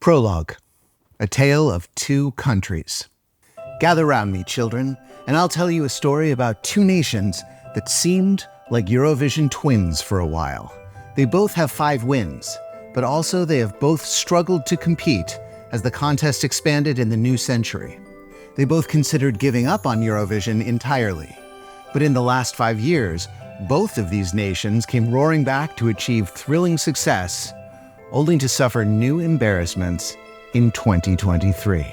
Prologue, a tale of two countries. Gather round me, children, and I'll tell you a story about two nations that seemed like Eurovision twins for a while. They both have 5 wins, but also they have both struggled to compete as the contest expanded in the new century. They both considered giving up on Eurovision entirely. But in the last 5 years, both of these nations came roaring back to achieve thrilling success, only to suffer new embarrassments in 2023.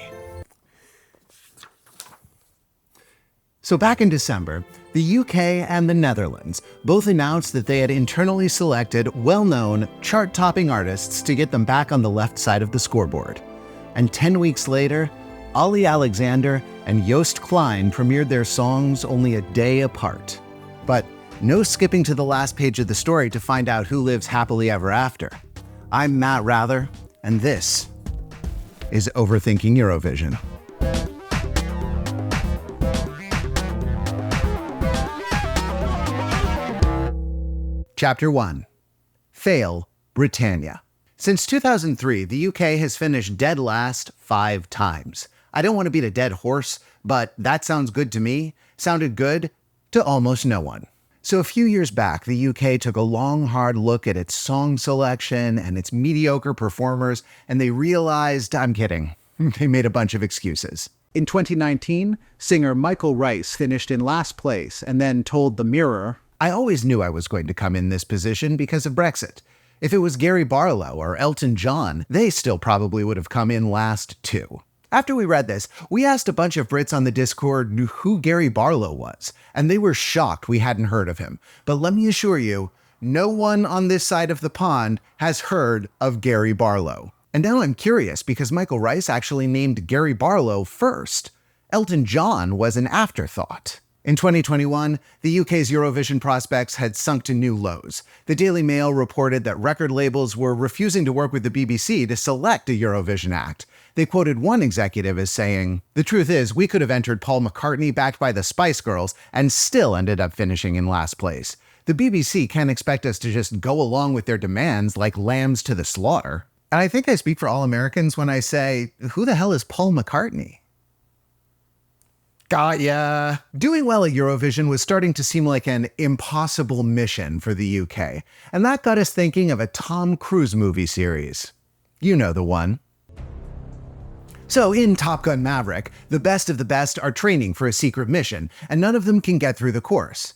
So back in December, the UK and the Netherlands both announced that they had internally selected well-known, chart-topping artists to get them back on the left side of the scoreboard. And 10 weeks later, Olly Alexander and Joost Klein premiered their songs only a day apart. But no skipping to the last page of the story to find out who lives happily ever after. I'm Matt Rather, and this is Overthinking Eurovision. Chapter 1. Fail, Britannia. Since 2003, the UK has finished dead last 5 times. I don't want to beat a dead horse, but that sounds good to me. Sounded good to almost no one. So a few years back, the UK took a long, hard look at its song selection and its mediocre performers, and they realized, I'm kidding, they made a bunch of excuses. In 2019, singer Michael Rice finished in last place and then told The Mirror, "I always knew I was going to come in this position because of Brexit. If it was Gary Barlow or Elton John, they still probably would have come in last too." After we read this, we asked a bunch of Brits on the Discord who Gary Barlow was, and they were shocked we hadn't heard of him. But let me assure you, no one on this side of the pond has heard of Gary Barlow. And now I'm curious because Michael Rice actually named Gary Barlow first. Elton John was an afterthought. In 2021, the UK's Eurovision prospects had sunk to new lows. The Daily Mail reported that record labels were refusing to work with the BBC to select a Eurovision act. They quoted one executive as saying, "The truth is, we could have entered Paul McCartney backed by the Spice Girls and still ended up finishing in last place. The BBC can't expect us to just go along with their demands like lambs to the slaughter." And I think I speak for all Americans when I say, who the hell is Paul McCartney? Got ya. Doing well at Eurovision was starting to seem like an impossible mission for the UK, and that got us thinking of a Tom Cruise movie series. You know the one. So in Top Gun Maverick, the best of the best are training for a secret mission, and none of them can get through the course.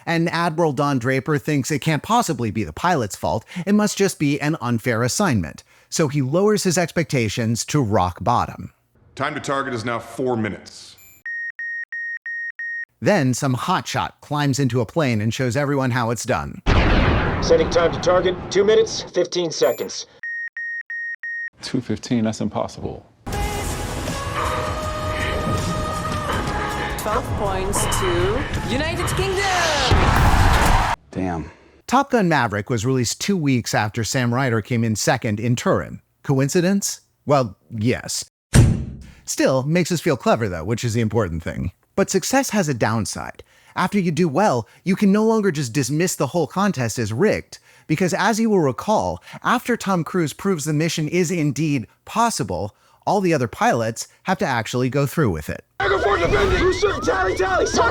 And Admiral Don Draper thinks it can't possibly be the pilot's fault, it must just be an unfair assignment. So he lowers his expectations to rock bottom. Time to target is now 4 minutes. Then some hotshot climbs into a plane and shows everyone how it's done. Setting time to target, 2 minutes, 15 seconds. 2:15, that's impossible. 12 points to United Kingdom! Damn. Top Gun Maverick was released 2 weeks after Sam Ryder came in second in Turin. Coincidence? Well, yes. Still, makes us feel clever though, which is the important thing. But success has a downside. After you do well, you can no longer just dismiss the whole contest as rigged. Because as you will recall, after Tom Cruise proves the mission is indeed possible, all the other pilots have to actually go through with it. Talk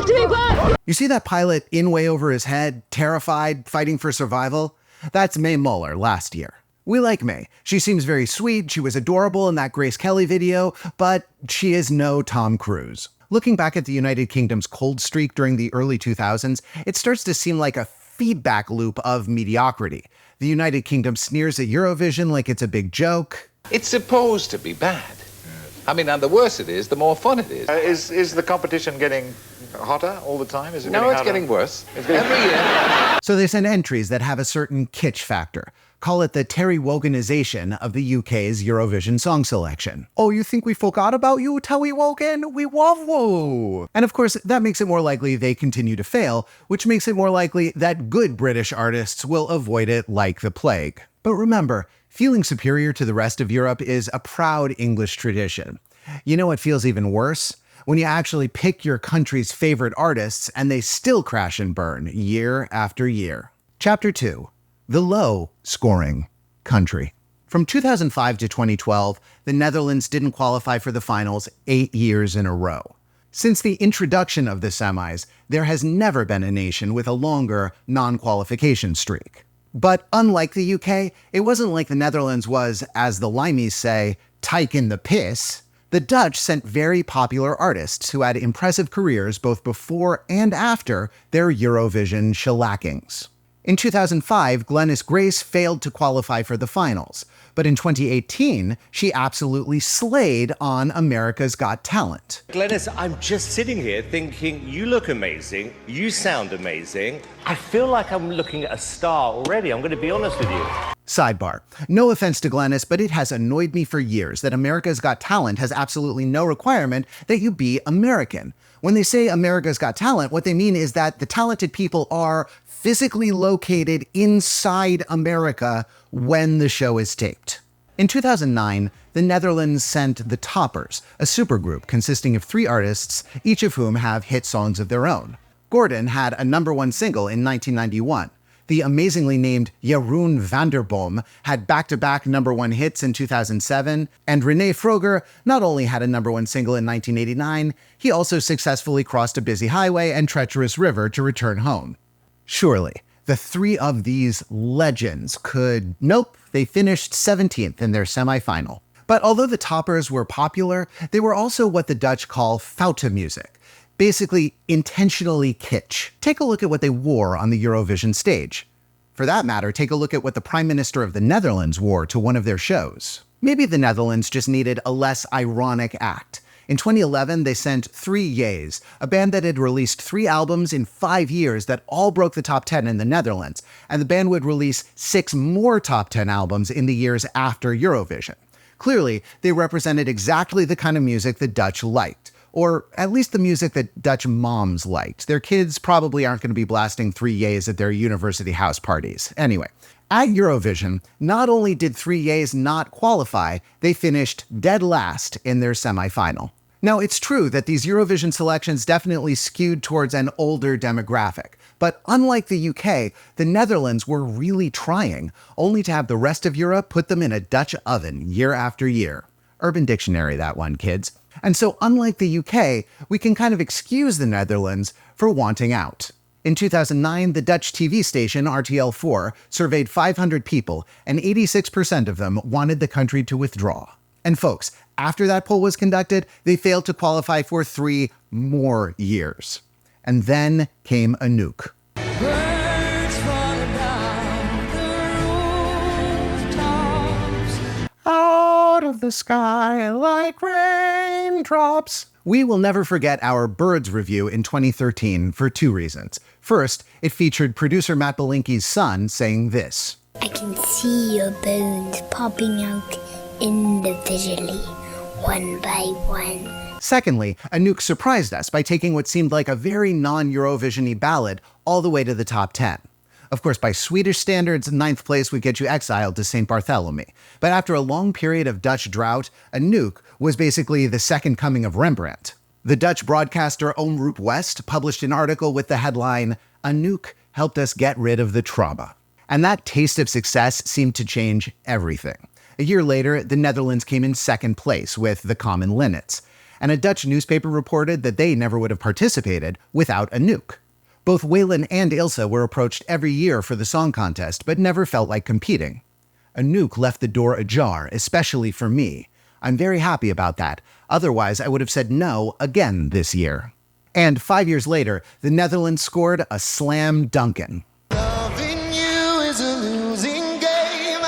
to me, bud! You see that pilot in way over his head, terrified, fighting for survival? That's Mae Muller last year. We like Mae. She seems very sweet, she was adorable in that Grace Kelly video, but she is no Tom Cruise. Looking back at the United Kingdom's cold streak during the early 2000s, it starts to seem like a feedback loop of mediocrity. The United Kingdom sneers at Eurovision like it's a big joke. It's supposed to be bad. I mean, and the worse it is, the more fun it is. Is the competition getting hotter all the time? Is it No, getting it's harder? getting worse. Every year. So they send entries that have a certain kitsch factor. Call it the Terry Woganization of the UK's Eurovision song selection. Oh, you think we forgot about you, Terry Wogan? We love you! And of course, that makes it more likely they continue to fail, which makes it more likely that good British artists will avoid it like the plague. But remember, feeling superior to the rest of Europe is a proud English tradition. You know what feels even worse? When you actually pick your country's favorite artists and they still crash and burn year after year. Chapter 2. the low-scoring country. From 2005 to 2012, the Netherlands didn't qualify for the finals 8 years in a row. Since the introduction of the semis, there has never been a nation with a longer non-qualification streak. But unlike the UK, it wasn't like the Netherlands was, as the Limeys say, taking the piss. The Dutch sent very popular artists who had impressive careers both before and after their Eurovision shellackings. In 2005, Glennis Grace failed to qualify for the finals, but in 2018, she absolutely slayed on America's Got Talent. Glennis, I'm just sitting here thinking, you look amazing, you sound amazing. I feel like I'm looking at a star already, I'm going to be honest with you. Sidebar. No offense to Glennis, but it has annoyed me for years that America's Got Talent has absolutely no requirement that you be American. When they say America's Got Talent, what they mean is that the talented people are physically located inside America when the show is taped. In 2009, the Netherlands sent the Toppers, a supergroup consisting of 3 artists, each of whom have hit songs of their own. Gordon had a #1 single in 1991. The amazingly named Jeroen van der Boom had back-to-back #1 hits in 2007, and René Froger not only had a #1 single in 1989, he also successfully crossed a busy highway and treacherous river to return home. Surely, the 3 of these legends could... Nope, they finished 17th in their semifinal. But although the Toppers were popular, they were also what the Dutch call foute music. Basically, intentionally kitsch. Take a look at what they wore on the Eurovision stage. For that matter, take a look at what the Prime Minister of the Netherlands wore to one of their shows. Maybe the Netherlands just needed a less ironic act. In 2011, they sent 3 Yeahs, a band that had released 3 albums in 5 years that all broke the top 10 in the Netherlands, and the band would release 6 more top 10 albums in the years after Eurovision. Clearly, they represented exactly the kind of music the Dutch liked. Or at least the music that Dutch moms liked. Their kids probably aren't going to be blasting 3 Yeahs at their university house parties. Anyway, at Eurovision, not only did 3 Yeahs not qualify, they finished dead last in their semifinal. Now, it's true that these Eurovision selections definitely skewed towards an older demographic. But unlike the UK, the Netherlands were really trying, only to have the rest of Europe put them in a Dutch oven year after year. Urban Dictionary, that one, kids. And so, unlike the UK, we can kind of excuse the Netherlands for wanting out. In 2009, the Dutch TV station RTL4 surveyed 500 people, and 86% of them wanted the country to withdraw. And folks, after that poll was conducted, they failed to qualify for 3 more years. And then came a nuke. Out of the sky like raindrops. We will never forget our Birds review in 2013 for 2 reasons. First, it featured producer Matt Belinki's son saying this. I can see your bones popping out individually, one by one. Secondly, Anouk surprised us by taking what seemed like a very non-Eurovision-y ballad all the way to the top 10. Of course, by Swedish standards, 9th place would get you exiled to St. Bartholomew. But after a long period of Dutch drought, Anouk was basically the second coming of Rembrandt. The Dutch broadcaster Omroep West published an article with the headline, "Anouk helped us get rid of the trauma." And that taste of success seemed to change everything. A year later, the Netherlands came in 2nd place with The Common Linnets, and a Dutch newspaper reported that they never would have participated without Anouk. Both Waylon and Ilse were approached every year for the song contest, but never felt like competing. Anouk left the door ajar, especially for me. I'm very happy about that. Otherwise, I would have said no again this year. And 5 years later, the Netherlands scored a slam dunkin'.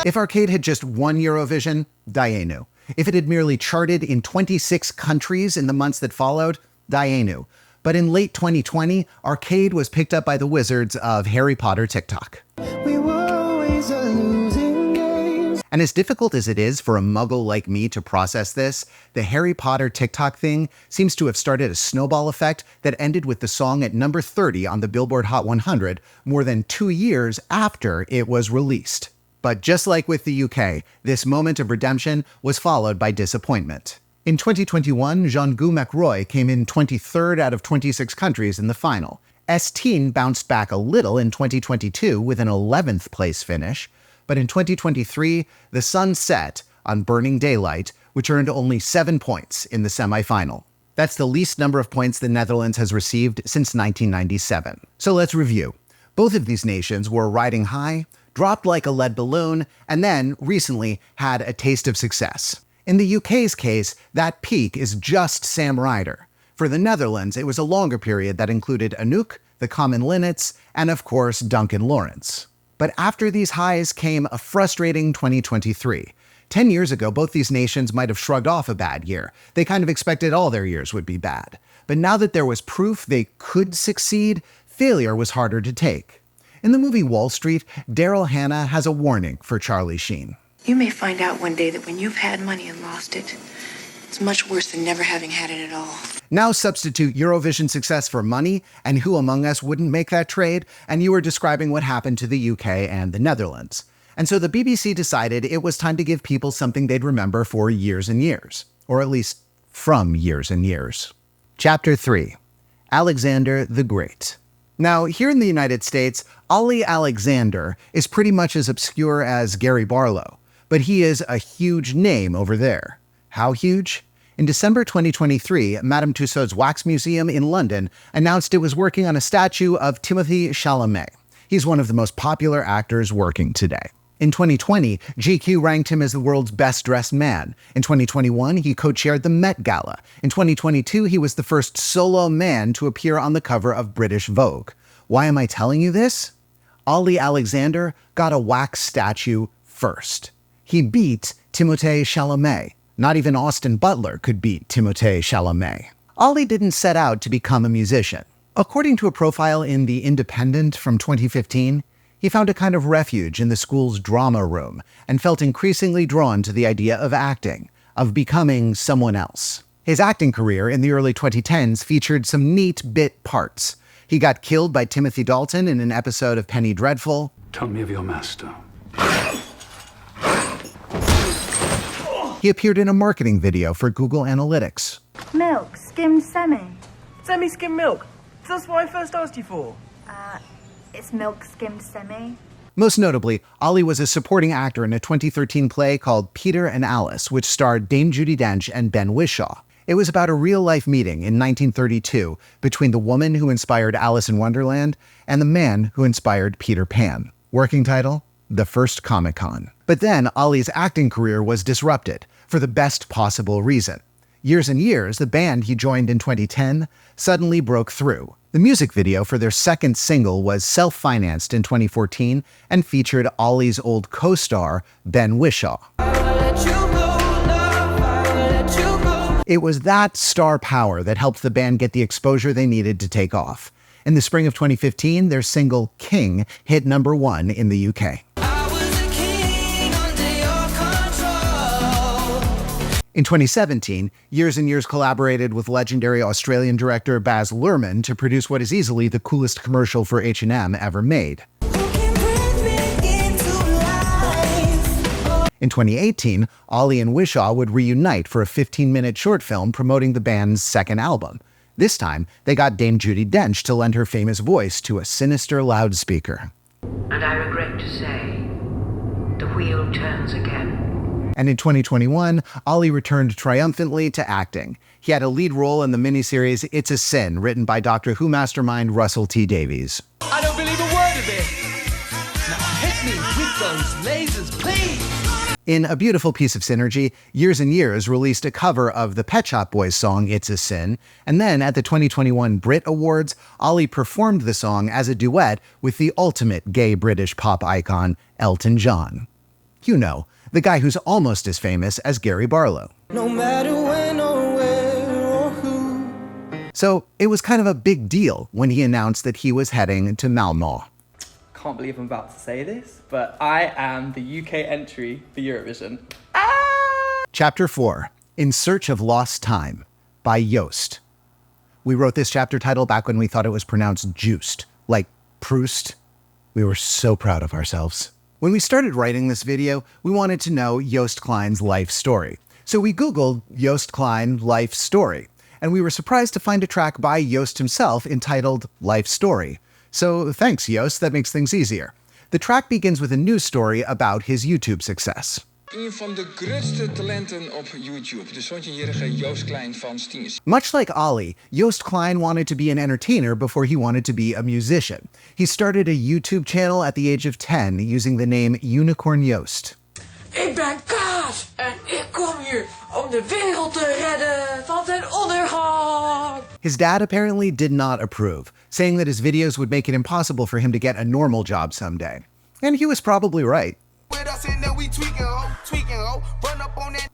If Arcade had just won Eurovision, Dayenu. If it had merely charted in 26 countries in the months that followed, Dayenu. But in late 2020, Arcade was picked up by the wizards of Harry Potter TikTok. We were always a losing game. And as difficult as it is for a muggle like me to process this, the Harry Potter TikTok thing seems to have started a snowball effect that ended with the song at number 30 on the Billboard Hot 100 more than 2 years after it was released. But just like with the UK, this moment of redemption was followed by disappointment. In 2021, Jean-Guy McRoy came in 23rd out of 26 countries in the final. S-Teen bounced back a little in 2022 with an 11th place finish, but in 2023, the sun set on Burning Daylight, which earned only 7 points in the semifinal. That's the least number of points the Netherlands has received since 1997. So let's review. Both of these nations were riding high, dropped like a lead balloon, and then, recently, had a taste of success. In the UK's case, that peak is just Sam Ryder. For the Netherlands, it was a longer period that included Anouk, the Common Linnets, and of course, Duncan Lawrence. But after these highs came a frustrating 2023. 10 years ago, both these nations might have shrugged off a bad year. They kind of expected all their years would be bad. But now that there was proof they could succeed, failure was harder to take. In the movie Wall Street, Daryl Hannah has a warning for Charlie Sheen. You may find out one day that when you've had money and lost it, it's much worse than never having had it at all. Now substitute Eurovision success for money, and who among us wouldn't make that trade? And you were describing what happened to the UK and the Netherlands. And so the BBC decided it was time to give people something they'd remember for years and years. Or at least from years and years. Chapter 3. Alexander the Great. Now, here in the United States, Olly Alexander is pretty much as obscure as Gary Barlow. But he is a huge name over there. How huge? In December 2023, Madame Tussauds Wax Museum in London announced it was working on a statue of Timothée Chalamet. He's one of the most popular actors working today. In 2020, GQ ranked him as the world's best-dressed man. In 2021, he co-chaired the Met Gala. In 2022, he was the first solo man to appear on the cover of British Vogue. Why am I telling you this? Olly Alexander got a wax statue first. He beat Timothée Chalamet. Not even Austin Butler could beat Timothée Chalamet. Olly didn't set out to become a musician. According to a profile in The Independent from 2015, he found a kind of refuge in the school's drama room and felt increasingly drawn to the idea of acting, of becoming someone else. His acting career in the early 2010s featured some neat bit parts. He got killed by Timothy Dalton in an episode of Penny Dreadful. Tell me of your master. He appeared in a marketing video for Google Analytics. Milk, skimmed semi. Semi-skim milk. That's what I first asked you for. It's milk skimmed semi. Most notably, Olly was a supporting actor in a 2013 play called Peter and Alice, which starred Dame Judi Dench and Ben Whishaw. It was about a real-life meeting in 1932 between the woman who inspired Alice in Wonderland and the man who inspired Peter Pan. Working title? The First Comic-Con. But then Olly's acting career was disrupted, for the best possible reason. Years and Years, the band he joined in 2010, suddenly broke through. The music video for their second single was self-financed in 2014 and featured Olly's old co-star, Ben Whishaw. It was that star power that helped the band get the exposure they needed to take off. In the spring of 2015, their single, King, hit #1 in the UK. In 2017, Years and Years collaborated with legendary Australian director Baz Luhrmann to produce what is easily the coolest commercial for H&M ever made. In 2018, Olly and Whishaw would reunite for a 15-minute short film promoting the band's second album. This time, they got Dame Judi Dench to lend her famous voice to a sinister loudspeaker. And I regret to say, the wheel turns again. And in 2021, Olly returned triumphantly to acting. He had a lead role in the miniseries It's a Sin, written by Doctor Who mastermind Russell T Davies. I don't believe a word of it. Now hit me with those lasers, please. In a beautiful piece of synergy, Years and Years released a cover of the Pet Shop Boys song It's a Sin, and then at the 2021 Brit Awards, Olly performed the song as a duet with the ultimate gay British pop icon, Elton John. You know, the guy who's almost as famous as Gary Barlow. No matter when or where or who. So it was kind of a big deal when he announced that he was heading to Malmö. Can't believe I'm about to say this, but I am the UK entry for Eurovision. Chapter 4, In Search of Lost Time, by Joost. We wrote this chapter title back when we thought it was pronounced Joost, like Proust. We were so proud of ourselves. When we started writing this video, we wanted to know Joost Klein's life story. So we Googled Joost Klein life story. and we were surprised to find a track by Joost himself entitled Life Story. So thanks, Joost, that makes things easier. The track begins with a news story about his YouTube success. Een van de grootste talenten op YouTube, de 17-jarige Joost Klein van 10. Much like Olly, Joost Klein wanted to be an entertainer before he wanted to be a musician. He started a YouTube channel at the age of 10 using the name Unicorn Joost. Ik ben Kaas en ik kom hier om de wereld te redden van ten ondergang. His dad apparently did not approve, saying that his videos would make it impossible for him to get a normal job someday. And he was probably right.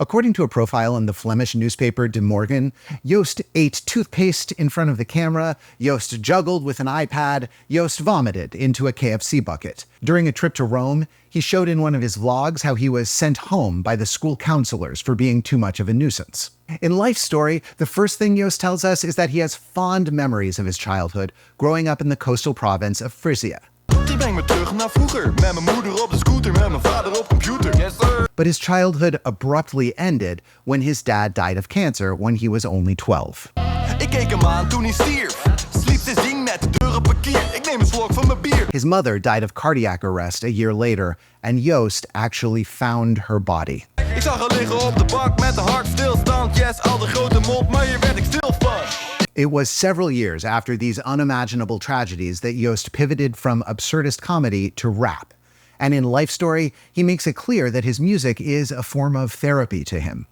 According to a profile in the Flemish newspaper De Morgen, Joost ate toothpaste in front of the camera, Joost juggled with an iPad, Joost vomited into a KFC bucket. During a trip to Rome, he showed in one of his vlogs how he was sent home by the school counselors for being too much of a nuisance. In Life Story, the first thing Joost tells us is that he has fond memories of his childhood growing up in the coastal province of Frisia. But his childhood abruptly ended when his dad died of cancer when he was only 12. His mother died of cardiac arrest a year later, and Joost actually found her body. It was several years after these unimaginable tragedies that Joost pivoted from absurdist comedy to rap. And in Life Story, he makes it clear that his music is a form of therapy to him.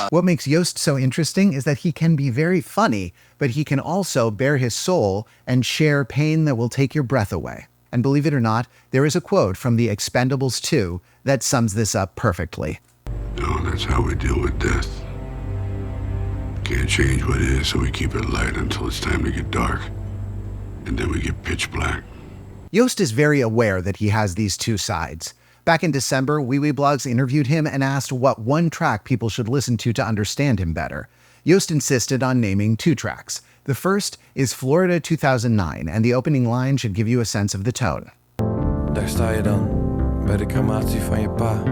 What makes Joost so interesting is that he can be very funny, but he can also bare his soul and share pain that will take your breath away. And believe it or not, there is a quote from The Expendables 2 that sums this up perfectly. No, that's how we deal with death. Can't change what is, so we keep it light until it's time to get dark. And then we get pitch black. Joost is very aware that he has these two sides. Back in December, Blogs interviewed him and asked what one track people should listen to understand him better. Joost insisted on naming two tracks. The first is Florida 2009, and the opening line should give you a sense of the tone. Daar sta je dan, bij de crematie van je pa.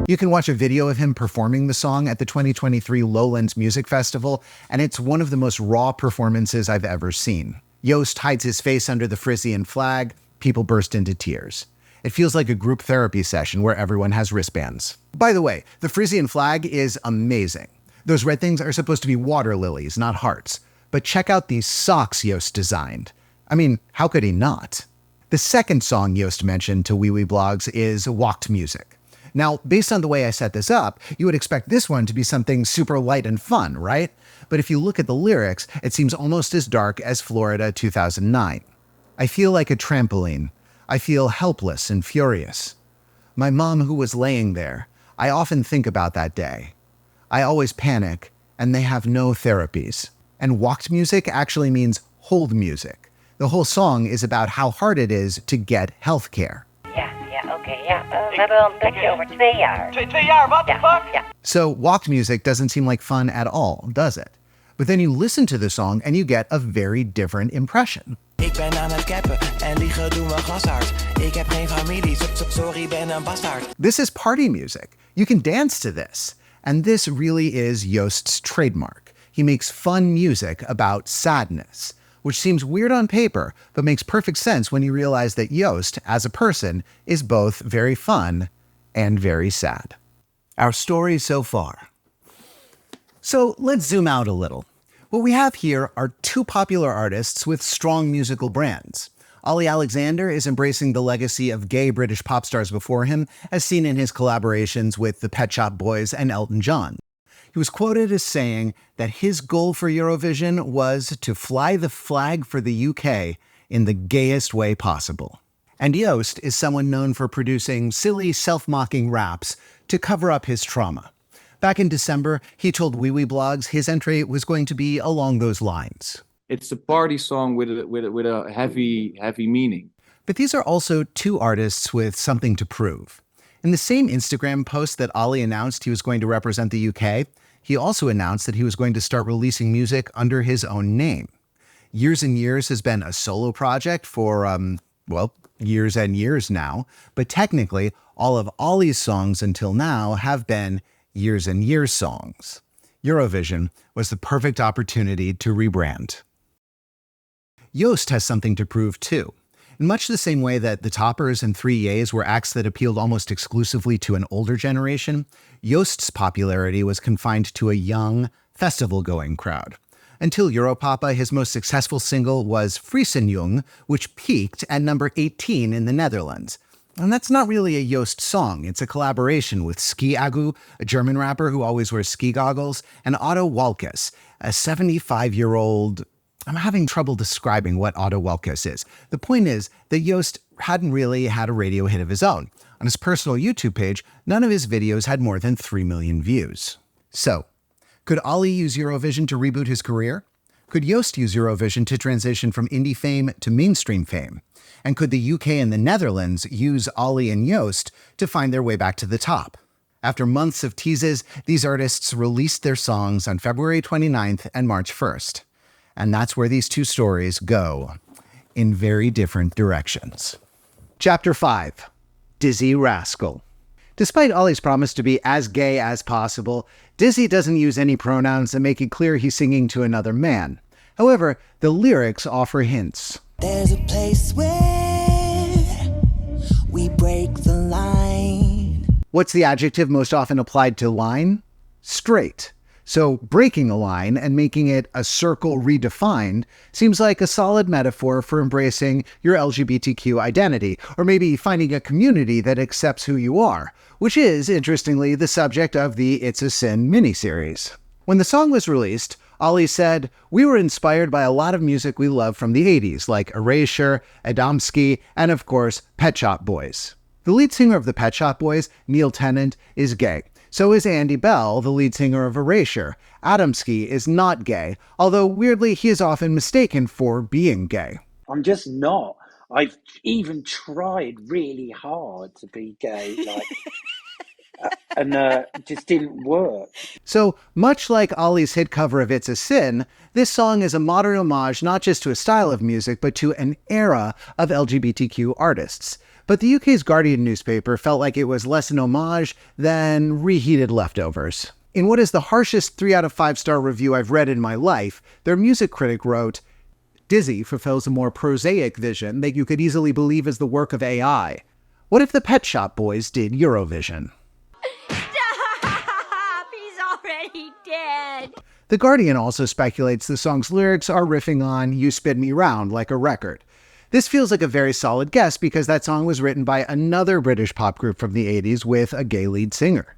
You can watch a video of him performing the song at the 2023 Lowlands Music Festival, and it's one of the most raw performances I've ever seen. Joost hides his face under the Frisian flag. People burst into tears. It feels like a group therapy session where everyone has wristbands. By the way, the Frisian flag is amazing. Those red things are supposed to be water lilies, not hearts. But check out these socks Joost designed. I mean, how could he not? The second song Joost mentioned to Blogs is Walked Music. Now, based on the way I set this up, you would expect this one to be something super light and fun, right? But if you look at the lyrics, it seems almost as dark as Florida 2009. I feel like a trampoline. I feel helpless and furious. My mom who was laying there, I often think about that day. I always panic, and they have no therapies. And walked music actually means hold music. The whole song is about how hard it is to get health care. We hebben een plekje over 2 jaar. 2 jaar? What the fuck? Ja. So walked music doesn't seem like fun at all, does it? But then you listen to the song and you get a very different impression. Ik ben aan het cappen en liegen doen we glashard. Ik heb geen familie, sorry, ben een bastard. This is party music. You can dance to this. And this really is Joost's trademark. He makes fun music about sadness, which seems weird on paper, but makes perfect sense when you realize that Joost, as a person, is both very fun and very sad. Our story so far. So let's zoom out a little. What we have here are two popular artists with strong musical brands. Olly Alexander is embracing the legacy of gay British pop stars before him, as seen in his collaborations with the Pet Shop Boys and Elton John. He was quoted as saying that his goal for Eurovision was to fly the flag for the UK in the gayest way possible. And Joost is someone known for producing silly, self-mocking raps to cover up his trauma. Back in December, he told Blogs his entry was going to be along those lines. It's a party song with a heavy meaning. But these are also two artists with something to prove. In the same Instagram post that Olly announced he was going to represent the UK, he also announced that he was going to start releasing music under his own name. Years and Years has been a solo project for, years and years now, but technically, all of Olly's songs until now have been Years and Years songs. Eurovision was the perfect opportunity to rebrand. Joost has something to prove too. In much the same way that the Toppers and 3 Yeahs were acts that appealed almost exclusively to an older generation, Joost's popularity was confined to a young, festival-going crowd. Until Europapa, his most successful single was Friesenjung, which peaked at number 18 in the Netherlands. And that's not really a Joost song, it's a collaboration with Ski Agu, a German rapper who always wears ski goggles, and Otto Walkes, a 75-year-old... I'm having trouble describing what Otto Walkes is. The point is that Joost hadn't really had a radio hit of his own. On his personal YouTube page, none of his videos had more than 3 million views. So, could Olly use Eurovision to reboot his career? Could Joost use Eurovision to transition from indie fame to mainstream fame? And could the UK and the Netherlands use Olly and Joost to find their way back to the top? After months of teases, these artists released their songs on February 29th and March 1st. And that's where these two stories go, in very different directions. Chapter 5. Dizzy Rascal. Despite Olly's promise to be as gay as possible, Dizzy doesn't use any pronouns that make it clear he's singing to another man. However, the lyrics offer hints. There's a place where we break the line. What's the adjective most often applied to line? Straight. So breaking a line and making it a circle redefined seems like a solid metaphor for embracing your LGBTQ identity, or maybe finding a community that accepts who you are, which is, interestingly, the subject of the It's a Sin miniseries. When the song was released, Olly said, "We were inspired by a lot of music we love from the 80s, like Erasure, Adamski, and of course, Pet Shop Boys." The lead singer of the Pet Shop Boys, Neil Tennant, is gay. So is Andy Bell, the lead singer of Erasure. Adamski is not gay, although weirdly he is often mistaken for being gay. I'm just not. I've even tried really hard to be gay, and just didn't work. So, much like Olly's hit cover of It's a Sin, this song is a modern homage not just to a style of music, but to an era of LGBTQ artists. But the UK's Guardian newspaper felt like it was less an homage than reheated leftovers. In what is the harshest 3 out of 5-star review I've read in my life, their music critic wrote, "Dizzy fulfills a more prosaic vision that you could easily believe is the work of AI. What if the Pet Shop Boys did Eurovision?" Stop! He's already dead! The Guardian also speculates the song's lyrics are riffing on You Spin Me Round like a record. This feels like a very solid guess because that song was written by another British pop group from the 80s with a gay lead singer.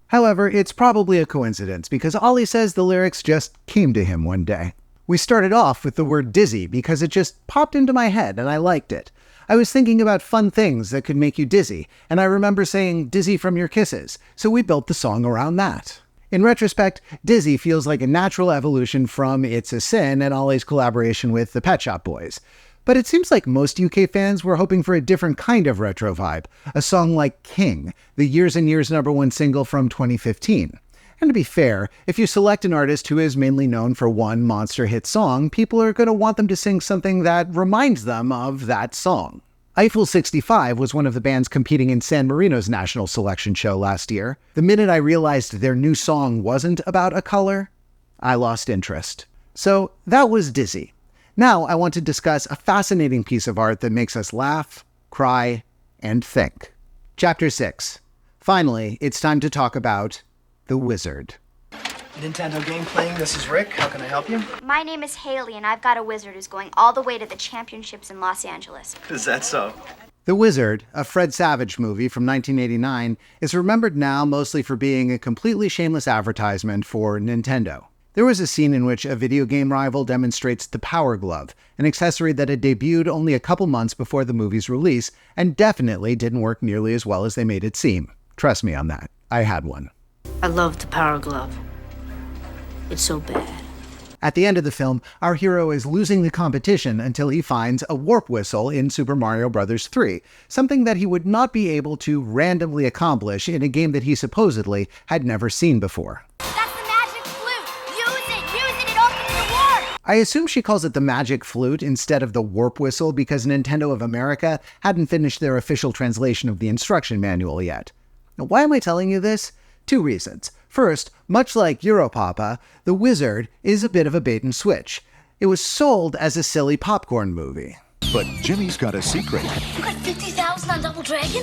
However, it's probably a coincidence because Olly says the lyrics just came to him one day. We started off with the word dizzy because it just popped into my head and I liked it. I was thinking about fun things that could make you dizzy, and I remember saying dizzy from your kisses, so we built the song around that. In retrospect, Dizzy feels like a natural evolution from It's a Sin and Olly's collaboration with the Pet Shop Boys. But it seems like most UK fans were hoping for a different kind of retro vibe, a song like King, the Years and Years #1 single from 2015. And to be fair, if you select an artist who is mainly known for one monster hit song, people are going to want them to sing something that reminds them of that song. Eiffel 65 was one of the bands competing in San Marino's national selection show last year. The minute I realized their new song wasn't about a color, I lost interest. So that was Dizzy. Now I want to discuss a fascinating piece of art that makes us laugh, cry, and think. Chapter 6. Finally, it's time to talk about The Wizard. Nintendo game playing, this is Rick. How can I help you? My name is Haley, and I've got a wizard who's going all the way to the championships in Los Angeles. Is that so? The Wizard, a Fred Savage movie from 1989, is remembered now mostly for being a completely shameless advertisement for Nintendo. There was a scene in which a video game rival demonstrates the Power Glove, an accessory that had debuted only a couple months before the movie's release, and definitely didn't work nearly as well as they made it seem. Trust me on that. I had one. I love the Power Glove. It's so bad. At the end of the film, our hero is losing the competition until he finds a warp whistle in Super Mario Bros. 3, something that he would not be able to randomly accomplish in a game that he supposedly had never seen before. That's the magic flute! Use it opens the warp! I assume she calls it the magic flute instead of the warp whistle because Nintendo of America hadn't finished their official translation of the instruction manual yet. Now, why am I telling you this? Two reasons. First, much like Europapa, The Wizard is a bit of a bait and switch. It was sold as a silly popcorn movie. But Jimmy's got a secret You got 50,000 on Double Dragon?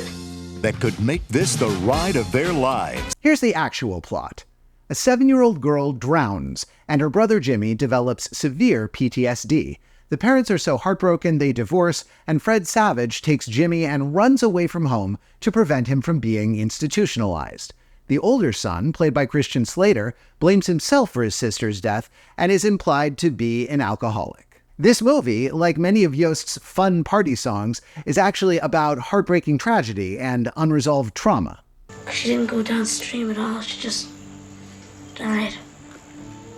that could make this the ride of their lives. Here's the actual plot. A 7-year-old girl drowns, and her brother Jimmy develops severe PTSD. The parents are so heartbroken they divorce, and Fred Savage takes Jimmy and runs away from home to prevent him from being institutionalized. The older son, played by Christian Slater, blames himself for his sister's death and is implied to be an alcoholic. This movie, like many of Joost's fun party songs, is actually about heartbreaking tragedy and unresolved trauma. She didn't go downstream at all. She just died.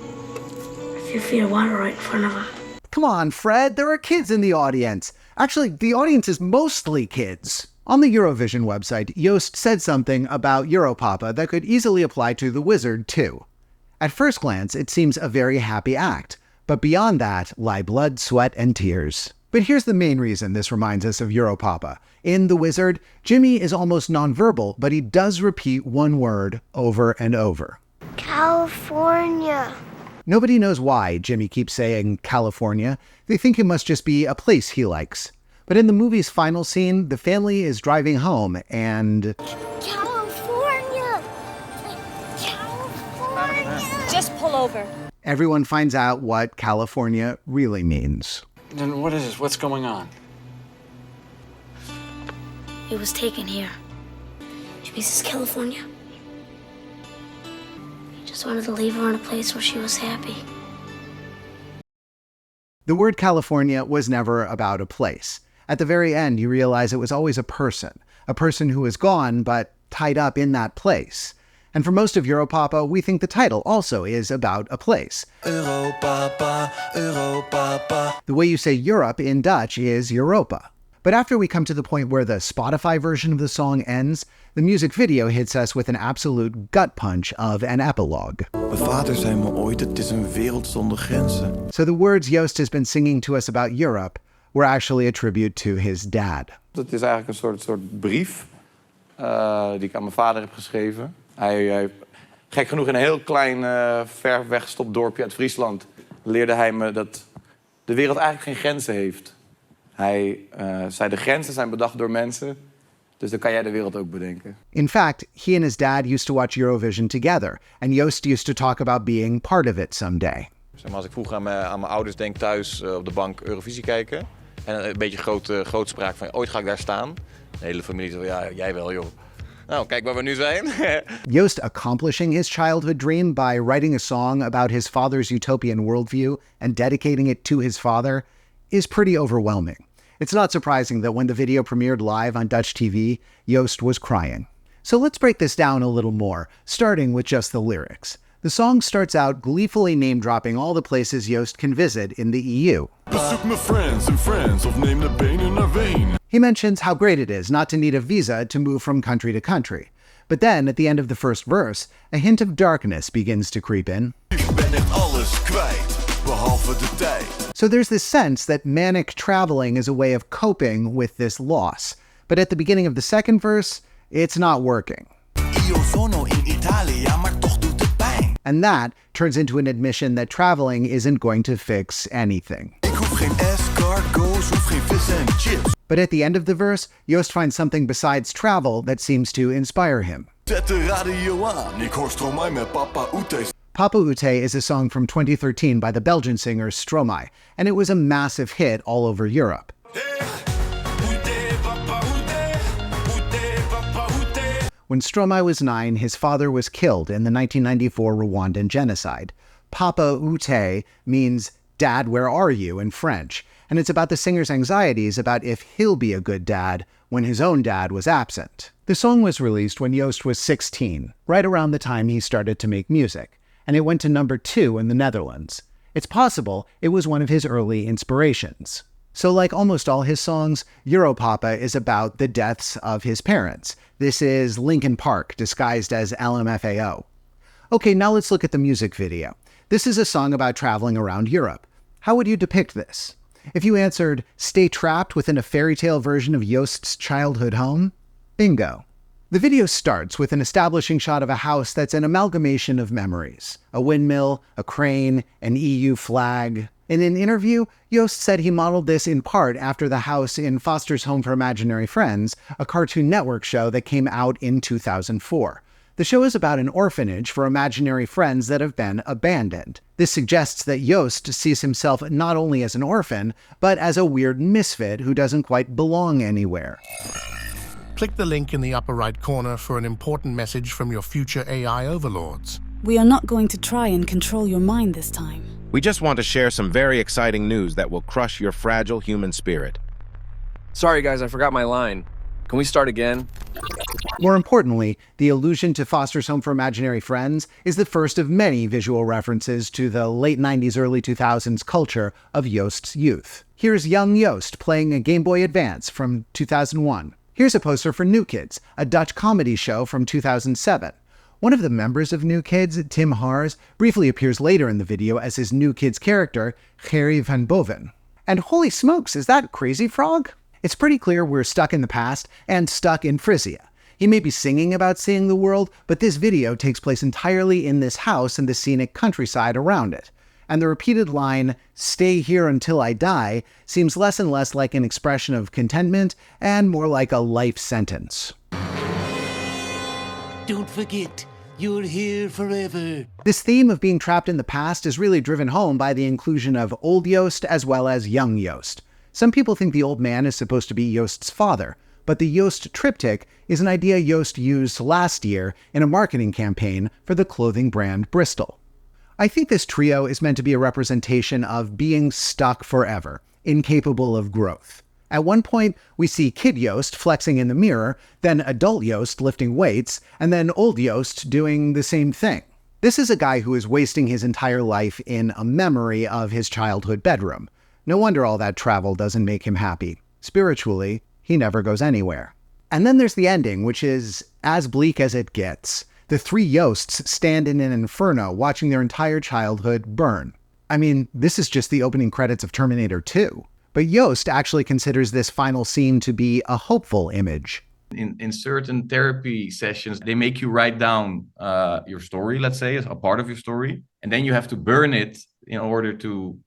A few feet of water right in front of her. Come on, Fred, there are kids in the audience. Actually, the audience is mostly kids. On the Eurovision website, Joost said something about Europapa that could easily apply to The Wizard, too. At first glance, it seems a very happy act, but beyond that lie blood, sweat, and tears. But here's the main reason this reminds us of Europapa. In The Wizard, Jimmy is almost nonverbal, but he does repeat one word over and over. California. Nobody knows why Jimmy keeps saying California. They think it must just be a place he likes. But in the movie's final scene, the family is driving home and... California! California! Just pull over. everyone finds out what California really means. Then what is this? What's going on? It was taken here. This is California. He just wanted to leave her in a place where she was happy. The word California was never about a place. At the very end, you realize it was always a person who is gone but tied up in that place. And for most of Europapa, we think the title also is about a place. Europapa, Europapa. The way you say Europe in Dutch is Europa. But after we come to the point where the Spotify version of the song ends, the music video hits us with an absolute gut punch of an epilogue. Mijn vader zei me ooit, het is een wereld zonder grenzen. So the words Joost has been singing to us about Europe were actually a tribute to his dad. Het is eigenlijk een soort brief die ik aan mijn vader heb geschreven. Hij gek genoeg in een heel klein ver weggestopt dorpje uit Friesland leerde hij me dat de wereld eigenlijk geen grenzen heeft. Hij zei de grenzen zijn bedacht door mensen, dus dan kan jij de wereld ook bedenken. In fact, he and his dad used to watch Eurovision together, and Joost used to talk about being part of it someday. Zeg maar, als ik vroeger aan mijn ouders denk thuis op de bank Eurovisie kijken en een beetje grootspraak van ooit ga ik daar staan. De hele familie zo, ja, jij wel joh. Nou, kijk waar we nu zijn. Joost accomplishing his childhood dream by writing a song about his father's utopian worldview and dedicating it to his father is pretty overwhelming. It's not surprising that when the video premiered live on Dutch TV, Joost was crying. So let's break this down a little more, starting with just the lyrics. The song starts out gleefully name-dropping all the places Joost can visit in the EU. Bezoek mijn friends en friends of neem de benen naar Ween. He mentions how great it is not to need a visa to move from country to country. But then, at the end of the first verse, a hint of darkness begins to creep in. Ik ben echt alles kwijt, behalve de tijd. So there's this sense that manic traveling is a way of coping with this loss. But at the beginning of the second verse, it's not working. Io sono in Italia, maar toch doet het pijn. And that turns into an admission that traveling isn't going to fix anything. Ik hoef geen escargots, hoef geen vis en chips. But at the end of the verse, Joost finds something besides travel that seems to inspire him. Zet de radio aan, ik hoor Stromae met Papa Ute. Papa Ute is a song from 2013 by the Belgian singer Stromae, and it was a massive hit all over Europe. When Stromae was 9, his father was killed in the 1994 Rwandan genocide. Papa Ute means, Dad, where are you, in French, and it's about the singer's anxieties about if he'll be a good dad when his own dad was absent. The song was released when Joost was 16, right around the time he started to make music, and it went to number 2 in the Netherlands. It's possible it was one of his early inspirations. So like almost all his songs, Europapa is about the deaths of his parents. This is Linkin Park disguised as LMFAO. Okay, now let's look at the music video. This is a song about traveling around Europe. How would you depict this? If you answered, stay trapped within a fairy tale version of Joost's childhood home, bingo. The video starts with an establishing shot of a house that's an amalgamation of memories. A windmill, a crane, an EU flag. In an interview, Joost said he modeled this in part after the house in Foster's Home for Imaginary Friends, a Cartoon Network show that came out in 2004. The show is about an orphanage for imaginary friends that have been abandoned. This suggests that Joost sees himself not only as an orphan, but as a weird misfit who doesn't quite belong anywhere. Click the link in the upper right corner for an important message from your future AI overlords. We are not going to try and control your mind this time. We just want to share some very exciting news that will crush your fragile human spirit. Sorry guys, I forgot my line. Can we start again? More importantly, the allusion to Foster's Home for Imaginary Friends is the first of many visual references to the late 90s, early 2000s culture of Joost's youth. Here's young Joost playing a Game Boy Advance from 2001. Here's a poster for New Kids, a Dutch comedy show from 2007. One of the members of New Kids, Tim Haars, briefly appears later in the video as his New Kids character, Gerry van Boven. And holy smokes, is that Crazy Frog? It's pretty clear we're stuck in the past and stuck in Frisia. He may be singing about seeing the world, but this video takes place entirely in this house and the scenic countryside around it. And the repeated line, "Stay here until I die," seems less and less like an expression of contentment and more like a life sentence. Don't forget, you're here forever. This theme of being trapped in the past is really driven home by the inclusion of old Joost as well as young Joost. Some people think the old man is supposed to be Joost's father, but the Joost triptych is an idea Joost used last year in a marketing campaign for the clothing brand Bristol. I think this trio is meant to be a representation of being stuck forever, incapable of growth. At one point, we see Kid Joost flexing in the mirror, then adult Joost lifting weights, and then old Joost doing the same thing. This is a guy who is wasting his entire life in a memory of his childhood bedroom. No wonder all that travel doesn't make him happy. Spiritually, he never goes anywhere. And then there's the ending, which is as bleak as it gets. The three Joosts stand in an inferno watching their entire childhood burn. I mean, this is just the opening credits of Terminator 2. But Joost actually considers this final scene to be a hopeful image. In certain therapy sessions, they make you write down your story, let's say, as a part of your story. And then you have to burn it in order to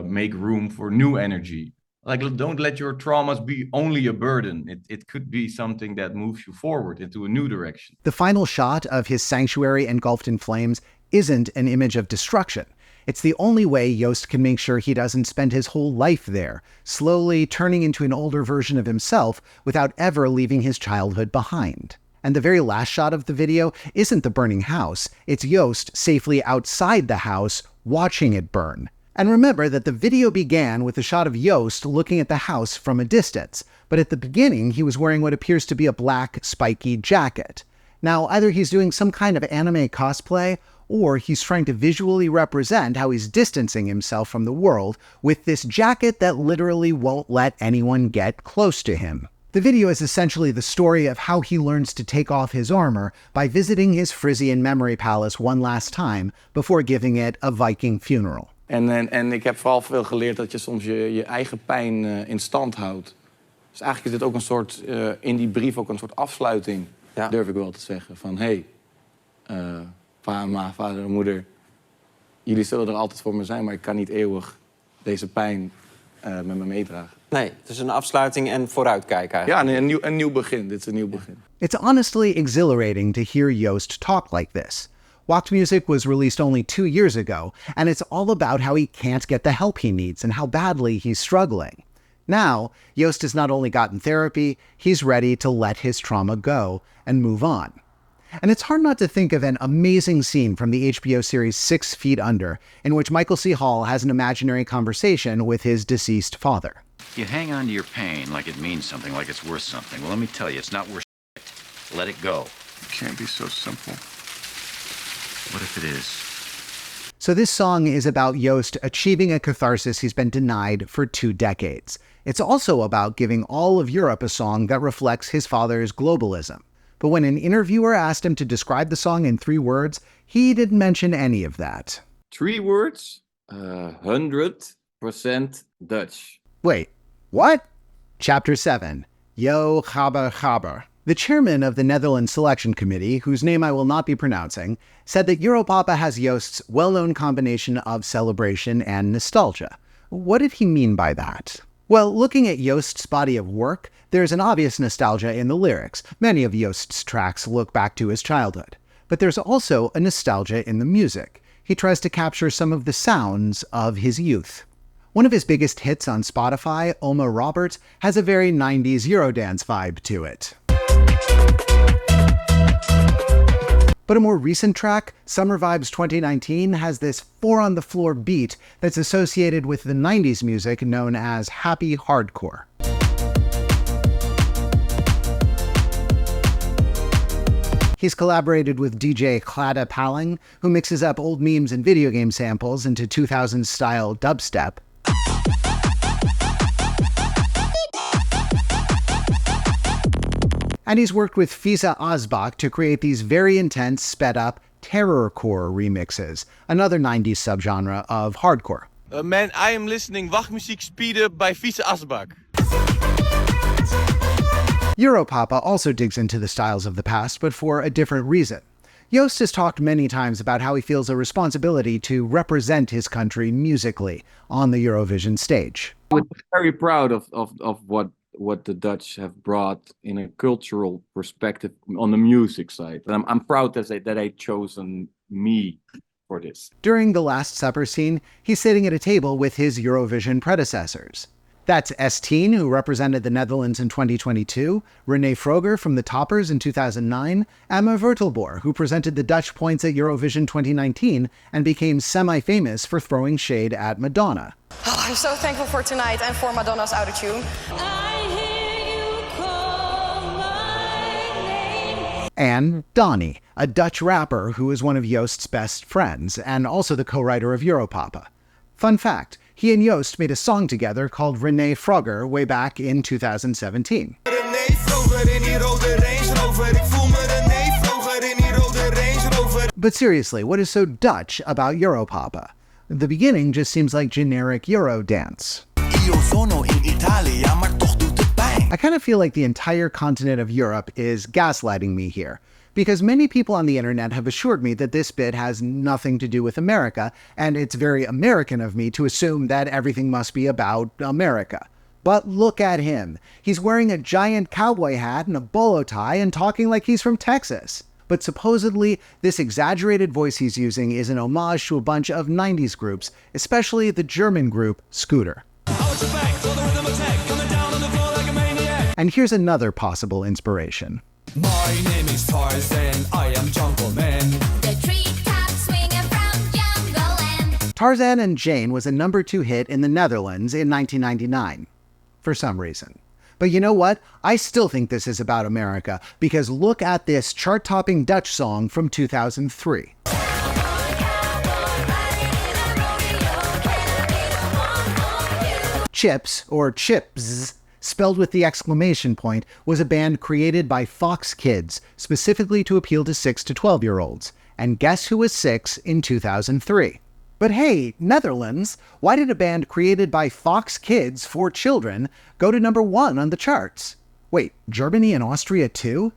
make room for new energy. Like, don't let your traumas be only a burden. It could be something that moves you forward into a new direction. The final shot of his sanctuary engulfed in flames isn't an image of destruction. It's the only way Joost can make sure he doesn't spend his whole life there, slowly turning into an older version of himself without ever leaving his childhood behind. And the very last shot of the video isn't the burning house, it's Joost safely outside the house, watching it burn. And remember that the video began with a shot of Joost looking at the house from a distance, but at the beginning he was wearing what appears to be a black, spiky jacket. Now, either he's doing some kind of anime cosplay, or he's trying to visually represent how he's distancing himself from the world with this jacket that literally won't let anyone get close to him. The video is essentially the story of how he learns to take off his armor by visiting his Frisian memory palace one last time before giving it a Viking funeral. En ik heb vooral veel geleerd dat je soms je eigen pijn in stand houdt. Dus eigenlijk is dit ook een soort, in die brief ook een soort afsluiting, durf ik wel te zeggen. Van, hey, vader en moeder, jullie zullen er altijd voor me zijn, maar ik kan niet eeuwig deze pijn met me meedragen. Nee, het is een afsluiting en vooruitkijken eigenlijk. Ja, een nieuw begin. Dit is een nieuw begin. It's honestly exhilarating to hear Joost talk like this. Walked Music was released only 2 years ago, and it's all about how he can't get the help he needs and how badly he's struggling. Now, Joost has not only gotten therapy, he's ready to let his trauma go and move on. And it's hard not to think of an amazing scene from the HBO series 6 Feet Under, in which Michael C. Hall has an imaginary conversation with his deceased father. You hang on to your pain like it means something, like it's worth something. Well, let me tell you, it's not worth shit. Let it go. It can't be so simple. What if it is? So this song is about Joost achieving a catharsis he's been denied for 2 decades. It's also about giving all of Europe a song that reflects his father's globalism. But when an interviewer asked him to describe the song in 3 words, he didn't mention any of that. 3 words? 100% Dutch. Wait, what? Chapter 7. Yo Haba Haba. The chairman of the Netherlands Selection Committee, whose name I will not be pronouncing, said that Europapa has Joost's well-known combination of celebration and nostalgia. What did he mean by that? Well, looking at Joost's body of work, there's an obvious nostalgia in the lyrics. Many of Joost's tracks look back to his childhood. But there's also a nostalgia in the music. He tries to capture some of the sounds of his youth. One of his biggest hits on Spotify, Oma Robert, has a very 90s Eurodance vibe to it. But a more recent track, Summer Vibes 2019, has this four-on-the-floor beat that's associated with the 90s music known as happy hardcore. He's collaborated with DJ Klada Paling, who mixes up old memes and video game samples into 2000s-style dubstep. And he's worked with Fisa Asbach to create these very intense, sped-up terrorcore remixes, another 90s subgenre of hardcore. Man, I am listening wachtmuziek speed up by Fisa Asbach. Europapa also digs into the styles of the past, but for a different reason. Joost has talked many times about how he feels a responsibility to represent his country musically on the Eurovision stage. I'm very proud of what the Dutch have brought in a cultural perspective on the music side. And I'm proud that they chosen me for this. During the Last Supper scene, he's sitting at a table with his Eurovision predecessors. That's Esteen, who represented the Netherlands in 2022, René Vroger from the Toppers in 2009, Emma Vertelboer, who presented the Dutch points at Eurovision 2019 and became semi-famous for throwing shade at Madonna. Oh, I'm so thankful for tonight and for Madonna's autotune. And Donny, a Dutch rapper who is one of Joost's best friends, and also the co-writer of Europapa. Fun fact, he and Joost made a song together called René Vroger way back in 2017. But seriously, what is so Dutch about Europapa? The beginning just seems like generic Euro dance. I kind of feel like the entire continent of Europe is gaslighting me here, because many people on the internet have assured me that this bit has nothing to do with America, and it's very American of me to assume that everything must be about America. But look at him. He's wearing a giant cowboy hat and a bolo tie and talking like he's from Texas. But supposedly, this exaggerated voice he's using is an homage to a bunch of 90s groups, especially the German group Scooter. And here's another possible inspiration. My name is Tarzan, I am Jungle Man. The treetop swinging from Jungle Land. Tarzan and Jane was a #2 hit in the Netherlands in 1999, for some reason. But you know what? I still think this is about America, because look at this chart-topping Dutch song from 2003. Chips, or Chips, spelled with the exclamation point, was a band created by Fox Kids, specifically to appeal to 6 to 12-year-olds. And guess who was 6 in 2003? But hey, Netherlands, why did a band created by Fox Kids for children go to #1 on the charts? Wait, Germany and Austria too?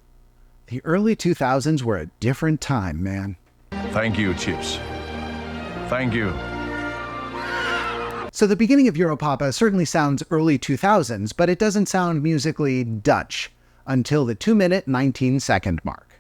The early 2000s were a different time, man. Thank you, Chips. Thank you. So the beginning of Europapa certainly sounds early 2000s, but it doesn't sound musically Dutch until the 2-minute 19-second mark.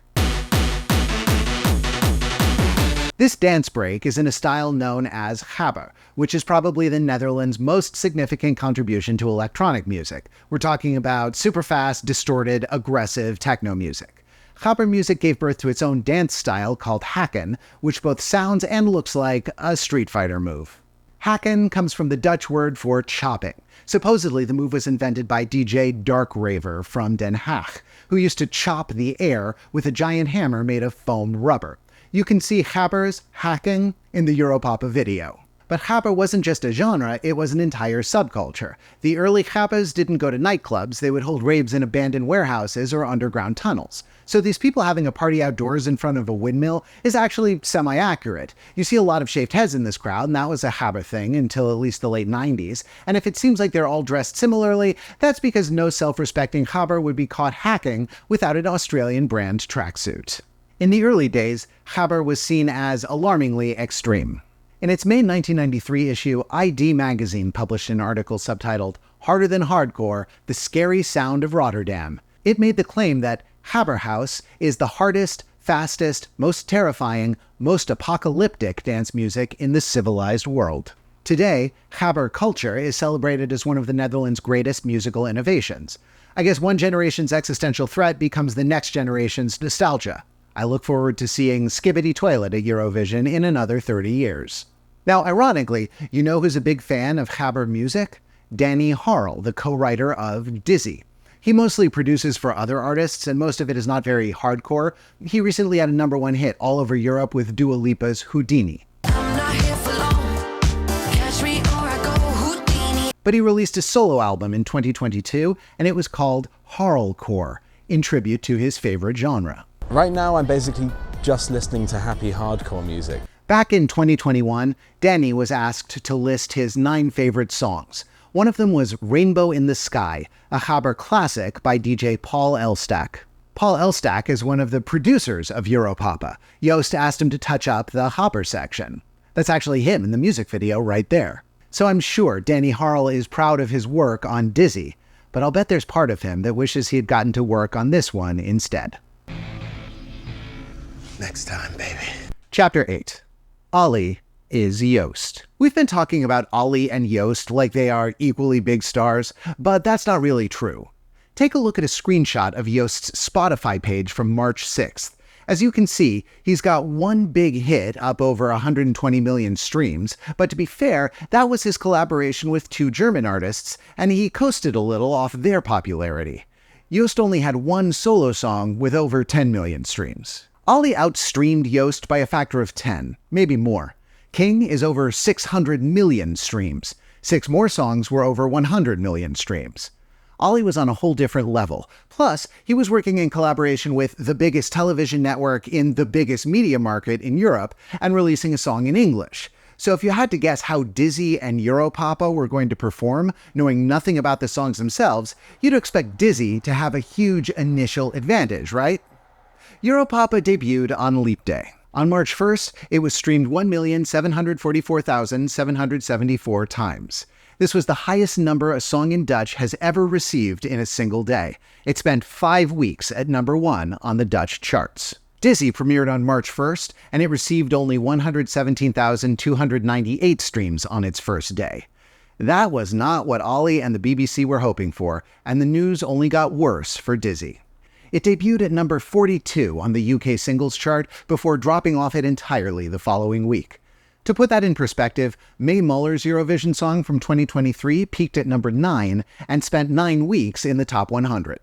This dance break is in a style known as Haba, which is probably the Netherlands' most significant contribution to electronic music. We're talking about super fast, distorted, aggressive techno music. Haba music gave birth to its own dance style called hakken, which both sounds and looks like a Street Fighter move. Hakken comes from the Dutch word for chopping. Supposedly, the move was invented by DJ Dark Raver from Den Haag, who used to chop the air with a giant hammer made of foam rubber. You can see Haber's Hakken in the Europapa video. But Haba wasn't just a genre, it was an entire subculture. The early Habas didn't go to nightclubs, they would hold raves in abandoned warehouses or underground tunnels. So these people having a party outdoors in front of a windmill is actually semi-accurate. You see a lot of shaved heads in this crowd, and that was a Haba thing until at least the late 90s. And if it seems like they're all dressed similarly, that's because no self-respecting Haber would be caught hacking without an Australian brand tracksuit. In the early days, Haber was seen as alarmingly extreme. In its May 1993 issue, ID magazine published an article subtitled "Harder Than Hardcore, The Scary Sound of Rotterdam." It made the claim that Haberhouse is the hardest, fastest, most terrifying, most apocalyptic dance music in the civilized world. Today, Haber culture is celebrated as one of the Netherlands' greatest musical innovations. I guess one generation's existential threat becomes the next generation's nostalgia. I look forward to seeing Skibbity Toilet at Eurovision in another 30 years. Now, ironically, you know who's a big fan of Haber music? Danny Harl, the co-writer of Dizzy. He mostly produces for other artists, and most of it is not very hardcore. He recently had a #1 hit all over Europe with Dua Lipa's Houdini. But he released a solo album in 2022, and it was called Harlcore, in tribute to his favorite genre. Right now, I'm basically just listening to happy hardcore music. Back in 2021, Danny was asked to list his 9 favorite songs. One of them was Rainbow in the Sky, a Haber classic by DJ Paul Elstak. Paul Elstak is one of the producers of Europapa. Joost asked him to touch up the Haber section. That's actually him in the music video right there. So I'm sure Danny Harl is proud of his work on Dizzy, but I'll bet there's part of him that wishes he had gotten to work on this one instead. Next time, baby. Chapter 8. Olly is Joost. We've been talking about Olly and Joost like they are equally big stars, but that's not really true. Take a look at a screenshot of Joost's Spotify page from March 6th. As you can see, he's got one big hit up over 120 million streams, but to be fair, that was his collaboration with 2 German artists, and he coasted a little off their popularity. Joost only had one solo song with over 10 million streams. Olly outstreamed Joost by a factor of 10, maybe more. King is over 600 million streams. 6 more songs were over 100 million streams. Olly was on a whole different level. Plus, he was working in collaboration with the biggest television network in the biggest media market in Europe and releasing a song in English. So if you had to guess how Dizzy and Europapa were going to perform, knowing nothing about the songs themselves, you'd expect Dizzy to have a huge initial advantage, right? Europapa debuted on Leap Day. On March 1st, it was streamed 1,744,774 times. This was the highest number a song in Dutch has ever received in a single day. It spent 5 weeks at #1 on the Dutch charts. Dizzy premiered on March 1st, and it received only 117,298 streams on its first day. That was not what Olly and the BBC were hoping for, and the news only got worse for Dizzy. It debuted at number 42 on the UK singles chart before dropping off it entirely the following week. To put that in perspective, Mae Muller's Eurovision song from 2023 peaked at number 9 and spent 9 weeks in the top 100.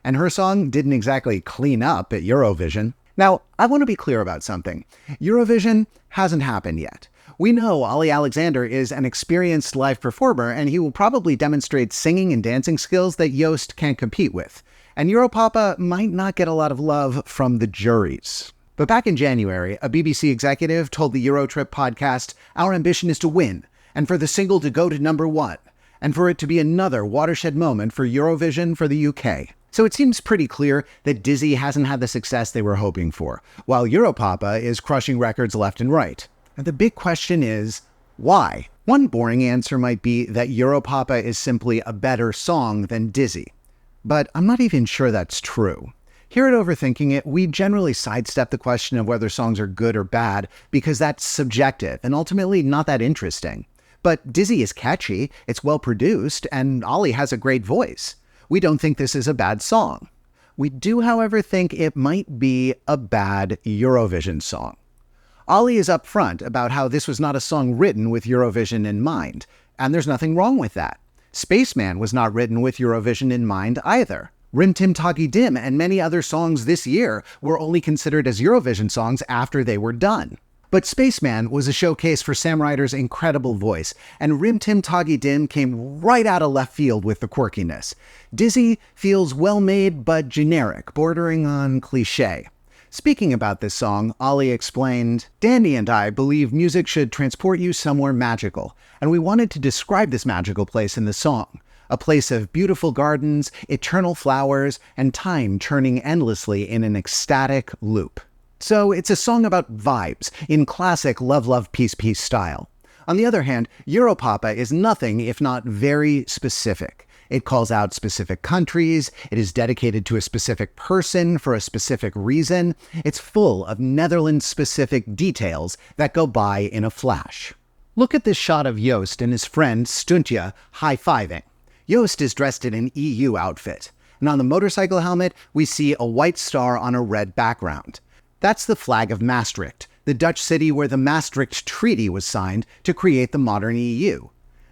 And her song didn't exactly clean up at Eurovision. Now, I want to be clear about something. Eurovision hasn't happened yet. We know Olly Alexander is an experienced live performer, and he will probably demonstrate singing and dancing skills that Joost can't compete with. And Europapa might not get a lot of love from the juries. But back in January, a BBC executive told the Eurotrip podcast, "Our ambition is to win, and for the single to go to #1, and for it to be another watershed moment for Eurovision for the UK." So it seems pretty clear that Dizzy hasn't had the success they were hoping for, while Europapa is crushing records left and right. And the big question is, why? One boring answer might be that Europapa is simply a better song than Dizzy. But I'm not even sure that's true. Here at Overthinking It, we generally sidestep the question of whether songs are good or bad because that's subjective and ultimately not that interesting. But Dizzy is catchy, it's well produced, and Olly has a great voice. We don't think this is a bad song. We do, however, think it might be a bad Eurovision song. Olly is upfront about how this was not a song written with Eurovision in mind, and there's nothing wrong with that. Spaceman was not written with Eurovision in mind either. Rim Tim Toggy Dim and many other songs this year were only considered as Eurovision songs after they were done. But Spaceman was a showcase for Sam Ryder's incredible voice, and Rim Tim Toggy Dim came right out of left field with the quirkiness. Dizzy feels well-made but generic, bordering on cliché. Speaking about this song, Olly explained, "Danny and I believe music should transport you somewhere magical, and we wanted to describe this magical place in the song. A place of beautiful gardens, eternal flowers, and time churning endlessly in an ecstatic loop." So it's a song about vibes, in classic Love Love Peace Peace style. On the other hand, Europapa is nothing if not very specific. It calls out specific countries, it is dedicated to a specific person for a specific reason. It's full of Netherlands-specific details that go by in a flash. Look at this shot of Joost and his friend Stuntje high-fiving. Joost is dressed in an EU outfit, and on the motorcycle helmet, we see a white star on a red background. That's the flag of Maastricht, the Dutch city where the Maastricht Treaty was signed to create the modern EU.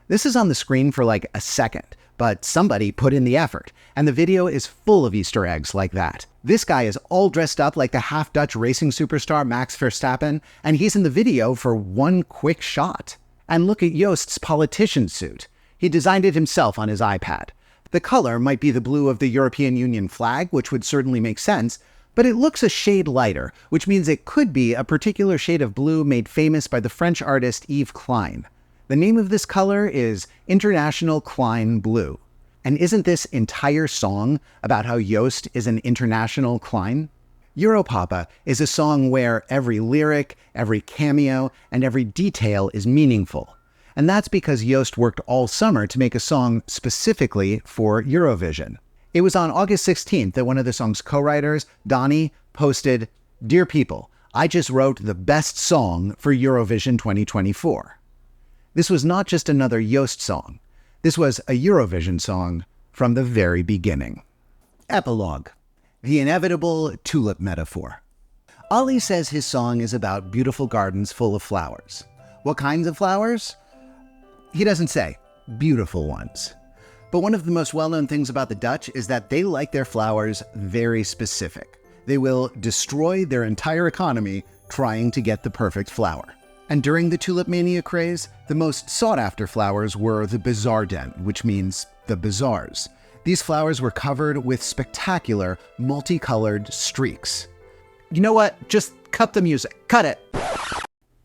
This is on the screen for like a second, but somebody put in the effort, and the video is full of Easter eggs like that. This guy is all dressed up like the half-Dutch racing superstar Max Verstappen, and he's in the video for one quick shot. And look at Joost's politician suit. He designed it himself on his iPad. The color might be the blue of the European Union flag, which would certainly make sense, but it looks a shade lighter, which means it could be a particular shade of blue made famous by the French artist Yves Klein. The name of this color is International Klein Blue. And isn't this entire song about how Joost is an international Klein? Europapa is a song where every lyric, every cameo, and every detail is meaningful. And that's because Joost worked all summer to make a song specifically for Eurovision. It was on August 16th that one of the song's co-writers, Donnie, posted, "Dear people, I just wrote the best song for Eurovision 2024. This was not just another Joost song. This was a Eurovision song from the very beginning. Epilogue. The inevitable tulip metaphor. Olly says his song is about beautiful gardens full of flowers. What kinds of flowers? He doesn't say. Beautiful ones. But one of the most well-known things about the Dutch is that they like their flowers very specific. They will destroy their entire economy trying to get the perfect flower. And during the tulip mania craze, the most sought-after flowers were the bizarden, which means the bazaars. These flowers were covered with spectacular, multicolored streaks. You know what? Just cut the music. Cut it!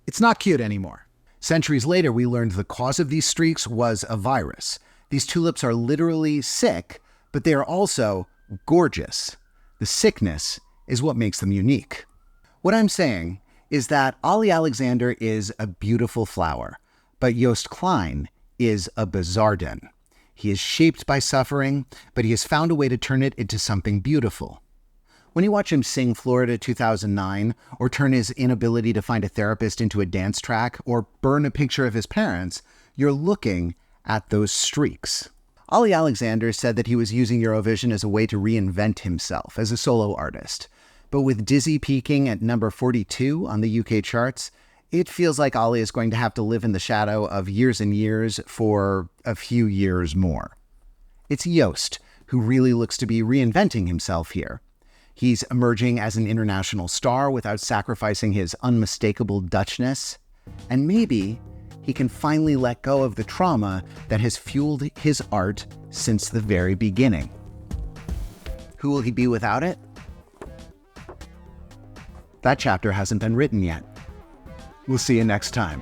It's not cute anymore. Centuries later, we learned the cause of these streaks was a virus. These tulips are literally sick, but they are also gorgeous. The sickness is what makes them unique. What I'm saying is that Olly Alexander is a beautiful flower, but Joost Klein is a bizarden. He is shaped by suffering, but he has found a way to turn it into something beautiful. When you watch him sing Florida 2009, or turn his inability to find a therapist into a dance track, or burn a picture of his parents, you're looking at those streaks. Olly Alexander said that he was using Eurovision as a way to reinvent himself as a solo artist. But with Dizzy peaking at number 42 on the UK charts, it feels like Olly is going to have to live in the shadow of Years and Years for a few years more. It's Joost who really looks to be reinventing himself here. He's emerging as an international star without sacrificing his unmistakable Dutchness. And maybe he can finally let go of the trauma that has fueled his art since the very beginning. Who will he be without it? That chapter hasn't been written yet. We'll see you next time.